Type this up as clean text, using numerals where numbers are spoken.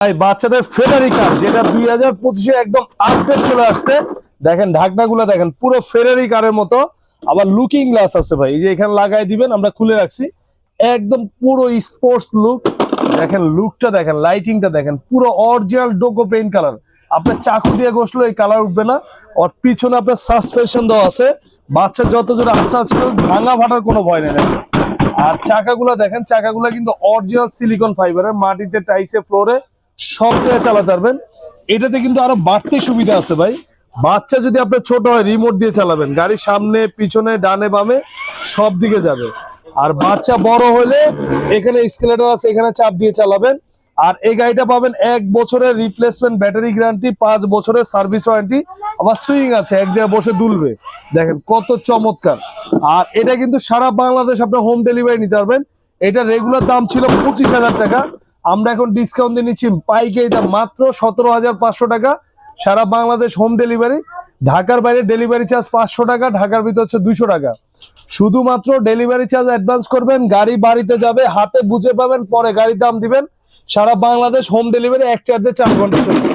ভাই বাচ্চাদের ফেরারি কার যেটা 2025-এ একদম আপডেট চলে আসছে। দেখেন ঢাকনাগুলো দেখেন পুরো ফেরারি কারের মতো, আবার লুকিং গ্লাস আছে ভাই, এই যে এখানে লাগাই দিবেন, আমরা খুলে রাখছি, একদম পুরো স্পোর্টস লুক। দেখেন লুকটা দেখেন, লাইটিংটা দেখেন, পুরো অরিজিনাল ডোকো পেইন্ট কালার। আপনার চাকু দিয়ে ঘষলে এই কালার উঠবে না। আর পিছনে আপনার সাসপেনশন দেওয়া আছে, বাচ্চা যত জোরে আস্তে আস্তে ভাঙা ফাটার কোনো ভয় নেই। দেখেন আর চাকাগুলো দেখেন, চাকাগুলো কিন্তু অরিজিনাল সিলিকন ফাইবারের, মাটিতে টাইসে ফ্লোরে সব জায়গায় চালাতে পারবেন। এটাতে কিন্তু আরো বাড়তি সুবিধা আছে ভাই। বাচ্চা যদি আপনার ছোট হয় রিমোট দিয়ে চালাবেন, গাড়ির সামনে পিছনে ডানে বামে সব দিকে যাবে। আর বাচ্চা বড় হলে এখানে স্কেলেটর আছে, এখানে চাপ দিয়ে চালাবেন। আর এই গাড়িটা পাবেন 1 বছরের রিপ্লেসমেন্ট ব্যাটারি গ্যারান্টি, 5 বছরের সার্ভিস ওয়ারেন্টি, আবার সুইং আছে, এক জায়গায় বসে দুলবে। দেখেন কত চমৎকার। আর এটা কিন্তু সারা বাংলাদেশ আপনার হোম ডেলিভারি নিতে পারবেন। এটা রেগুলার দাম ছিল 25,000 টাকা, আমরা এখন ডিসকাউন্ট দিয়ে নিচ্ছি পাইকারি দাম মাত্র 17,500 টাকা। সারা বাংলাদেশ হোম ডেলিভারি, ঢাকার বাইরে ডেলিভারি চার্জ 500 টাকা, ঢাকার ভিতর হচ্ছে 200 টাকা। শুধুমাত্র ডেলিভারি চার্জ অ্যাডভান্স করবেন, গাড়ি বাড়িতে যাবে, হাতে বুঝে পাবেন, পরে গাড়ির দাম দিবেন। সারা বাংলাদেশ হোম ডেলিভারি, এক চার্জে 4 ঘন্টা চলবে।